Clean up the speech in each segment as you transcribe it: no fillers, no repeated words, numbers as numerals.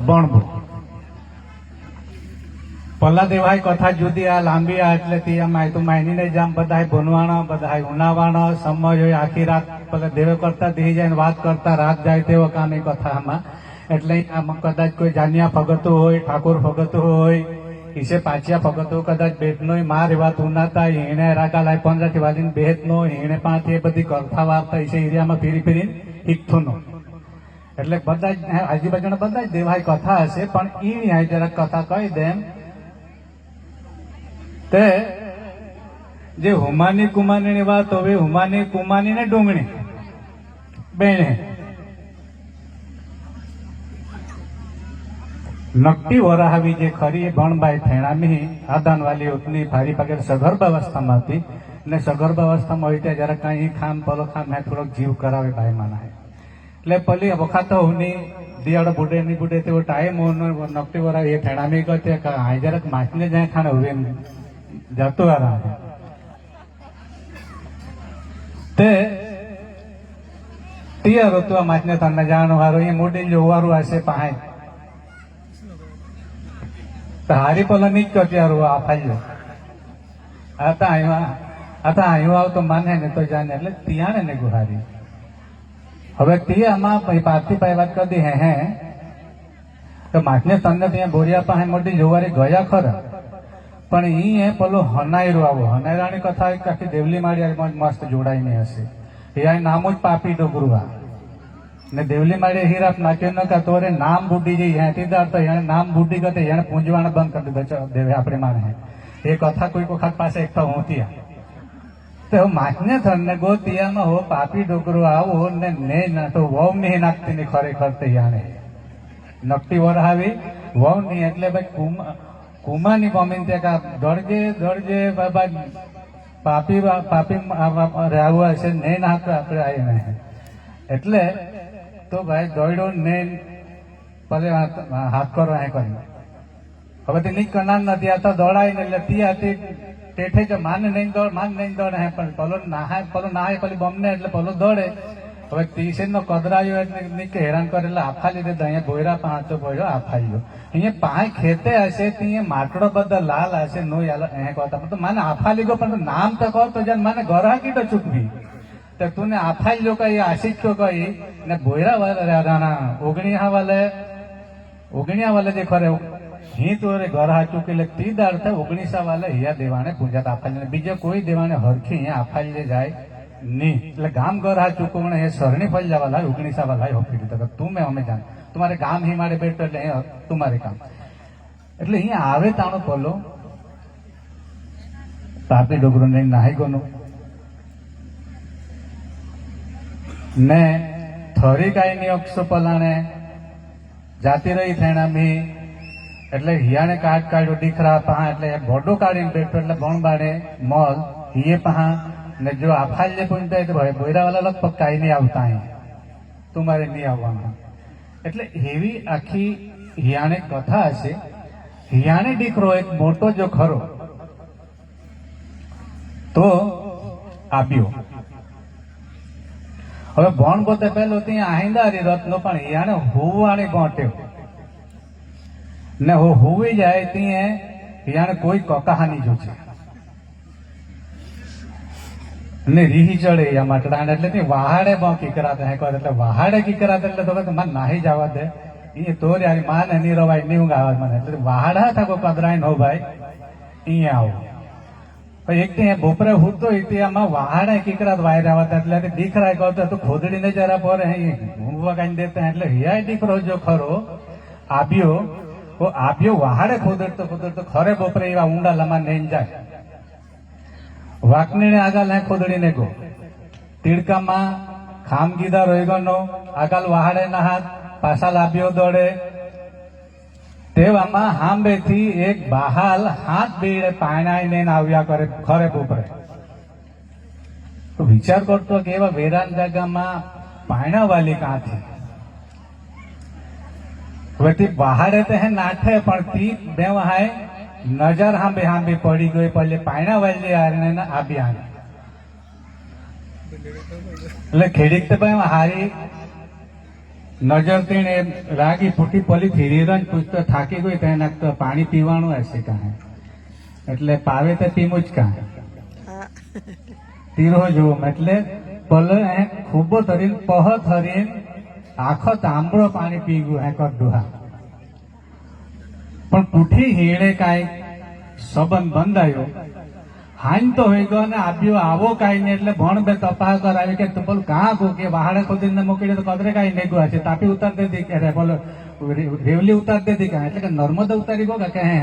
ભણવું પલ્લા દેવાય કથા જુદી આ લાંબી આ એટલે ત્યાં તો માયની જામ બધાય ભણવાના બધાય ઉનાવાના સમય હોય આખી રાત પેલા દેવે કરતા દઈ જાય ને વાત કરતા રાત જાય તેવો કામ એ કથામાં એટલે આમાં કદાચ કોઈ જાનિયા ભગતો હોય ઠાકોર ભગતો હોય ઈસે પાછિયા ભગતો કદાચ બેટનો માર એવા તુનાતા એને રાકા લાય 15 વાલીને બેટનો એને પાંચ એ બધી કથા વાર્તા ઈસે એરિયામાં ફીરી ફીરીને ઈકથુનો એટલે બધા જ આજુબાજુના બધા જ દેવાય કથા હશે પણ ઈ આ જરાક કથા કહી દેમ તે જે હુમાની કુમારની વાત હવે હુમાની કુમાની ને ડુંગણી બેને નકટી વરાહાવી જે ખરી ભણબાઈ થેણામી આદાન વાલી ઉતની ભારી પગેર સગર્ભ અવસ્થામાં હતી ને સગર્ભ અવસ્થામાં હોય ત્યાં જરા કઈ ખામ પલો ખામ મેં થોડોક જીવ કરાવે ભાઈ માના એટલે પલી વખત હુની દિયાળો બુડે ની બુડે તેવો ટાઈમ નકટી વરાવી એ થેણામી ગતે આ જરાક માછને જાય ખાને હવે જતો આરામ તે તિયા રોતવા માછને તને જાણો હારો એ મોટી જોવારું હશે પાહે હારી પલો ની જ કચ્યારું આ ફાલ્યો आता आयो तो माने ने तो जाने એટલે तियाने ने गुहारी હવે તે આમાં પાર્થિવ ભાઈ વાત કરી હે તો માથને તને ત્યાં બોરિયા પાસે મોટી જોવારી ગયા ખરા પણ ઈ હે પેલો હનાયરો આવો હનાયરાની કથા એક આખી દેવલી માળી મસ્ત જોડાઈને હશે એ આ નામ જ પાપી ડોગરુઆ ને દેવલી માળી હીરાપ નાખ્યો ન કા તોરે નામ બુડી જઈ હેતીદાર તો એને નામ બુડી ગતે એને પૂંજવાના બંધ કરી દીધો દેવે આપણે માને એ કથા કોઈ વખત પાસે એક તો હોતી तो माचने थरने गोतिया में हो पापी डोकरो आवो ने ना तो वह नहीं नाखती ने खरे करते याने नकटी वरहावी वह नहीं એટલે ભાઈ કુમાની મમ્મી તે કા દોડજે બાબા પાપી રાવા છે ને નાખ આપણે આઈ ને એટલે તો ભાઈ દોડ્યો ને પલે હાથ કરો હે કરી હવે તે ની કનાર નથી આ તો દોડાઈ ને લતી હતી टेठे जो मान नहीं दौड़े है पलो नहाय पली बमने એટલે પલો દોડે હવે ટીશન નો કદરાયો એટલે નીકે હેરાન કરે એટલે આફા લીધે અહીંયા બોયરા પાંચો બોયરો આફાયો અહીંયા પાંચ ખેતે હશે ત્યાં માટડો બધા લાલ હશે નો યાર એ કહતા તો મને આફા લીગો પણ નામ તો કહો તો જન મને ગરहा કીટો ચૂકવી તો તુને આફાઈ લો કઈ આશિક को कही ने बोयरा वाले राणा ओगणिया वाले जे खरे ही तो गरहा चूकी लगती दार थे 19 वाले हिया देवाने पूजा आफाली ने बीजे कोई देवाने हरखी यहाँ आफाली ले जाए नहीं એટલે ગામ ગરहा ચૂકવણે એ સરણી ફળ જવાલા 19 વાલા હોપી દીધો કે તું મેં અમે જાણ તમારે ગામ હી મારે બેઠો એટલે તમારે કામ એટલે અહીં આવે તાણો પલો પાપી ડોગરો ને નાહી ગોનો ને થોરી કાઈ ની અક્ષો પલાણે જાતી રહી થેણા મી એટલે હિયાને કાઢ કાઢ્યો દીકરા પહા એટલે ભોડો કાઢીને બેઠો એટલે ભણબાડે મોલ હિયે પહા ને જો આફાલ્ય પૂછતા તો ભાઈ બોયરા વાળા લગભગ કાંઈ નહીં આવતા અહીં તમારે નહીં આવવાનું એટલે એવી આખી હિયાને કથા હશે હિયાને દીકરો એક મોટો જો ખરો તો આપ્યો હવે ભણ પોતે પેલો ત્યાં આહિંદારી રથનો પણ હિયાને હોવાણી પહોંચ્યો ने वो हुई जाए ती है याने कोई कहानी जो छे ने રીહી ચડે या માટડાને એટલે તે વાહાડે બાકી કરાતા હે એટલે વાહાડે કી કરાતા એટલે તો મને નાહી જવા દે ઈ તો યાર માને ની રવાય ની ઊંઘ આવે મને એટલે વાહાડા થા કો કદરાઈ નો ભાઈ ઈ આવો ભાઈ એક તે બોપરે હુતો ઇતિયામાં વાહાડે કી કરાત વાયર આવતા એટલે દીકરા કહતો તો ખોદડી ને જરા પર હે ઊંઘવા કાઈ દેતા એટલે હિયા દીકરો જો ખરો આપ્યો वो आप्यो वहाड़े खोदड़तो खरे बोपरे एवं ऊंडा लमा नहीं जाए वाकनी ने आगाल है खोदड़ी ने गो तीड़का में खाम गीधा रोईगो नो आगाल वहाड़े ना हाथ पासा लाप्यो दौड़े तेवामा हांबे थी एक बहाल हाथ बीड़े पायनाई ने आव्या करे खरे बोपरे तो विचार करतो कि एवा वेरान जगह में पायना वाली कहाँ थी वती बहाड़े तो है नाठे पण ती बे वहां नजर हांबे हांबे पड़ी गई पहले पायना वाली आने ना आबी आने એટલે ખેડીક તો ભાઈ હારી નજર તેણે રાગી ફૂટી પલી થીરીરન પૂછતો થાકી ગઈ તો એને તો પાણી પીવાનું હશે કાંઈ એટલે પાવે તો પીવું જ કાંઈ તીરો જોવો એટલે પલ ખૂબ થરીને પહ થરીને આખો તાંબડો પાણી પી ગયું હે કડુહા પણ પૂઠી હીણે કાંઈ સંબંધ બંધાયો હાઈન તો હોય ગયો ને આપ્યો આવો કાંઈ નહીં એટલે ભણ બે તપા કરાવી કે તું બોલ કાં ગો કે વાહાડે ખોદીને મૂકી તો કદરે કાંઈ નહીં ગયો છે તાપી ઉતાર દેતી કે બોલો રેવલી ઉતાર દેતી કાં એટલે કે નર્મદા ઉતારી ગયો કે હે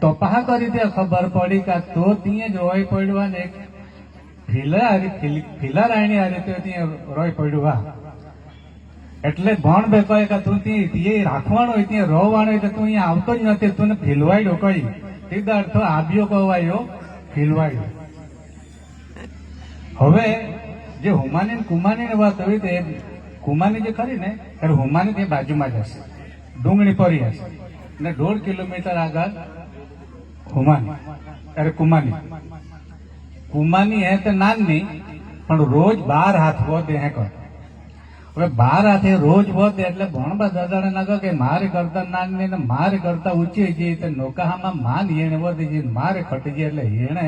તપા કરી દે ખબર પડી કે તો ત્યાં જ રોય પડ્યું ને ફીલા રાયણી આ રીતે ત્યાં રોય પડ્યું વાહ એટલે ભણ બે કહે કે તું ત્યાં રાખવાનો હોય ત્યાં રોવાનો હોય તો તું અહીંયા આવતો જ નથી તું ફીલવાડ્યો કઈ સીધા અર્થો આબ્યો કવાયો ફીલવાડ્યો હવે જે હુમાની કુમાની ની વાત હોય તો એ કુમાની જે ખરી ને ત્યારે હુમાની તે બાજુમાં જ હશે ડુંગળી પરી હશે ને 1.5 કિલોમીટર આગળ હુમાની ત્યારે કુમાની હે તો નાની પણ રોજ 12 હાથ વધે હે કર હવે 12 હાથે રોજ વધે એટલે ભણબા દાદાને લાગે કે મારે કરતા નાની ને મારે કરતા ઊંચી જઈ તો નોકાહામાં માન એને વધી જઈ મારે ખટી જાય એટલે એને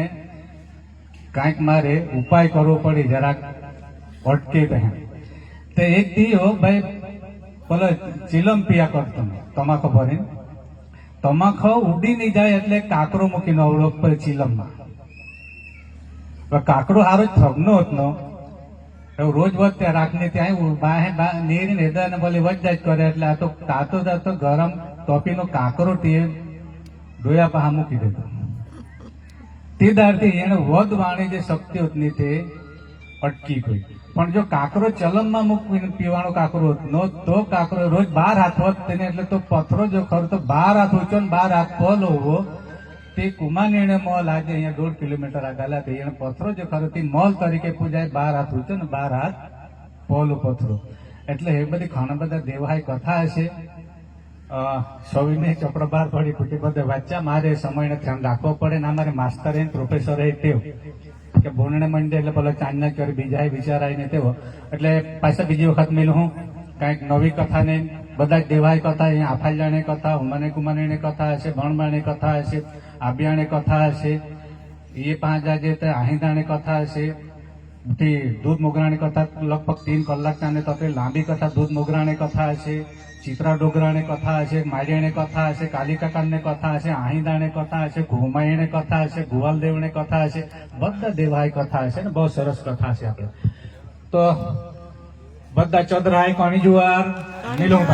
કાંઈક મારે ઉપાય કરવો પડે જરાક અટકે તો એક દીયો ભાઈ પેલો ચીલમ પિયા કરતો તમાકુ ભરીને તમાકુ ઉડી નહીં જાય એટલે કાકરો મૂકીને અવળો પર ચીલમમાં કાકડો હારો જ થગનો હતો રોજ વધતા રાખને ત્યાં નેરીને હેદાને ભલે વજ કરે એટલે આ તો તાતો જાતો ગરમ ટોપીનો કાકરો તે ડોયા પહા મૂકી દેતો તે દારથી એને વધ વાણી જે શક્તિ હતી તે અટકી ગઈ પણ જો કાકરો ચલમમાં મૂકીને પીવાનો કાકરો નો તો કાકરો રોજ 12 હાથ વધ તેને એટલે તો પથરો જો ખરો તો 12 હાથ ઊંચો ને 12 હાથ પલ હોવો તે કુમાની મોલ આજે અહીંયા 1.5 કિલોમીટર આગળ એને પથરો જો ખરો તે મોલ તરીકે પૂજાય 12 હાથ ઊંચો ને 12 હાથ પોલો પથરો એટલે એ બધી ઘણા બધા દેવાય કથા હશે સૌને ચોપડા બહાર પડી ખોટી બધે વાંચ્યા મારે સમયને ધ્યાન રાખવો પડે ને અમારે માસ્તર પ્રોફેસર ટેવ કે ભૂનણે મંડે એટલે પેલો ચાંદના કરી બીજા વિચારાય ને તેવો એટલે પાછા બીજી વખત મિલું હું કાંઈક નવી કથા ને બધા જ દેવાય કથા અહીંયા આફાલ્યાની કથા હુમાને કુમાની કથા હશે ભણબાની કથા હશે આબિયાની કથા હશે એ 5 આજે તો આહિંદાની કથા હશે દૂધ મોગરાની કથા લગભગ 3 કલાકના ને તો લાંબી કથા દૂધ મોગરાની કથા હશે ચિત્રા ડોગરાની કથા હશે મારિયાની કથા હશે કાલિકાકાની કથા હશે આહિંદાની કથા હશે ઘુમાઈની કથા હશે ગુવાલદેવની કથા હશે બધા દેવાય કથા હશે ને બહુ સરસ કથા છે આપણે તો બધા ચંદ્રાય કોની જુવાર નીલું